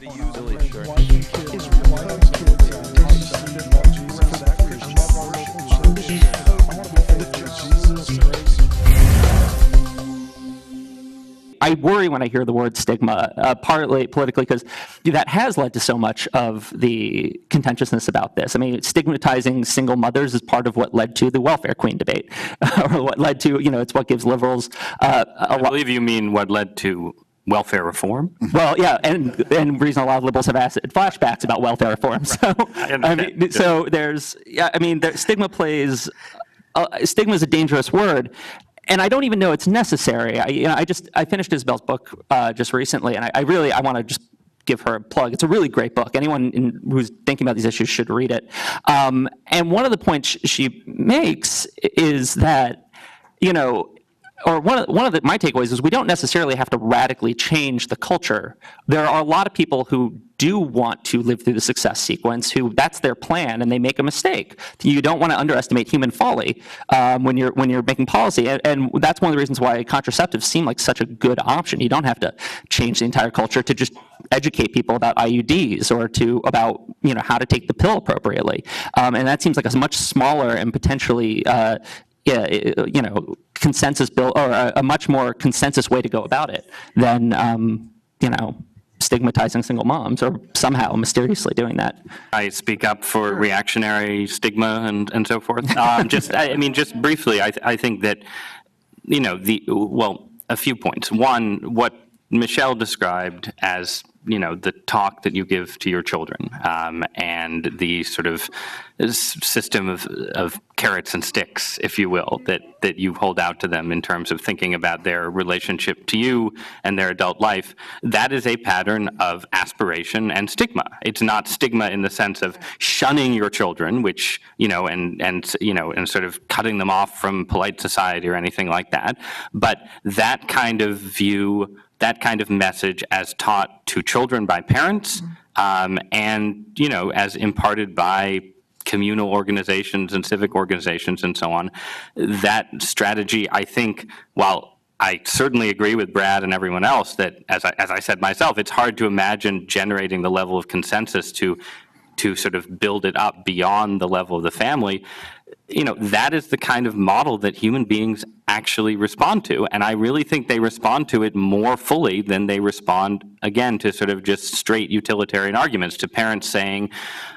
wanted to use really short. I worry when I hear the word stigma, partly politically, because that has led to so much of the contentiousness about this. I mean, stigmatizing single mothers is part of what led to the welfare queen debate, or what led to, it's what gives liberals I believe you mean what led to welfare reform? Well, yeah, and the reason a lot of liberals have asked flashbacks about welfare reform. So, stigma is a dangerous word. And I don't even know it's necessary. I finished Isabel's book just recently, and I want to just give her a plug. It's a really great book. Anyone who's thinking about these issues should read it. And one of the points she makes is that, or my takeaways is we don't necessarily have to radically change the culture. There are a lot of people who do want to live through the success sequence, who that's their plan, and they make a mistake. You don't want to underestimate human folly when you're making policy, and that's one of the reasons why contraceptives seem like such a good option. You don't have to change the entire culture to just educate people about IUDs or about how to take the pill appropriately, and that seems like a much smaller and potentially consensus bill, or a much more consensus way to go about it than stigmatizing single moms or somehow mysteriously doing that. I speak up for reactionary stigma and so forth. Just briefly, I think that a few points. One, what Michelle described as the talk that you give to your children, and the sort of system of carrots and sticks, if you will, that you hold out to them in terms of thinking about their relationship to you and their adult life, that is a pattern of aspiration and stigma. It's not stigma in the sense of shunning your children, which, and sort of cutting them off from polite society or anything like that, but that kind of view, that kind of message as taught to children by parents, and as imparted by communal organizations and civic organizations and so on. That strategy, I think, while I certainly agree with Brad and everyone else that, as I said myself, it's hard to imagine generating the level of consensus to sort of build it up beyond the level of the family. That is the kind of model that human beings actually respond to. And I really think they respond to it more fully than they respond, again, to sort of just straight utilitarian arguments, to parents saying,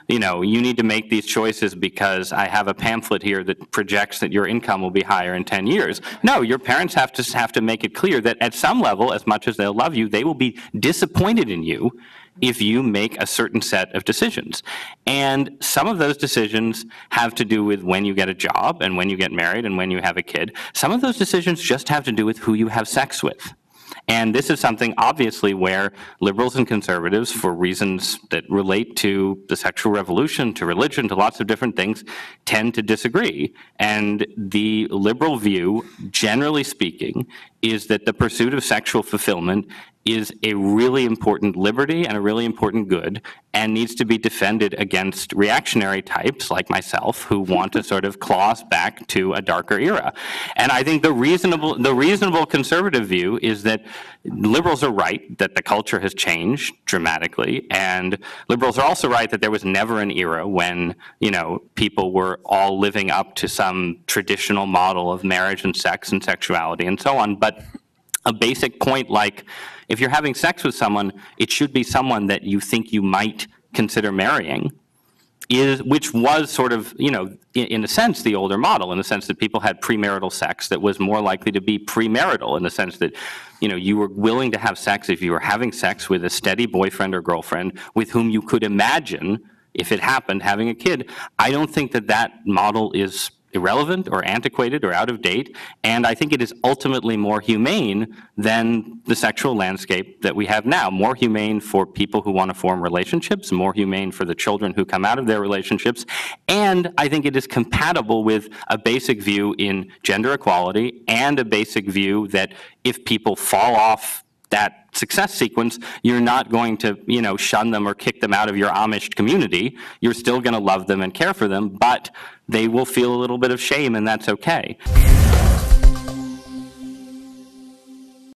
you need to make these choices because I have a pamphlet here that projects that your income will be higher in 10 years. No, your parents have to make it clear that at some level, as much as they'll love you, they will be disappointed in you if you make a certain set of decisions. And some of those decisions have to do with when you get a job and when you get married and when you have a kid. Some of those decisions just have to do with who you have sex with. And this is something, obviously, where liberals and conservatives, for reasons that relate to the sexual revolution, to religion, to lots of different things, tend to disagree. And the liberal view, generally speaking, is that the pursuit of sexual fulfillment is a really important liberty and a really important good, and needs to be defended against reactionary types like myself who want to sort of claw us back to a darker era. And I think the reasonable conservative view is that liberals are right that the culture has changed dramatically, and liberals are also right that there was never an era when people were all living up to some traditional model of marriage and sex and sexuality and so on. But a basic point like, if you're having sex with someone, it should be someone that you think you might consider marrying, which was sort of, in a sense, the older model, in the sense that people had premarital sex that was more likely to be premarital, in the sense that, you were willing to have sex if you were having sex with a steady boyfriend or girlfriend with whom you could imagine, if it happened, having a kid. I don't think that model is irrelevant or antiquated or out of date, and I think it is ultimately more humane than the sexual landscape that we have now. More humane for people who want to form relationships, more humane for the children who come out of their relationships, and I think it is compatible with a basic view in gender equality and a basic view that if people fall off that success sequence, you're not going to, shun them or kick them out of your Amish community. You're still going to love them and care for them, but they will feel a little bit of shame, and that's okay.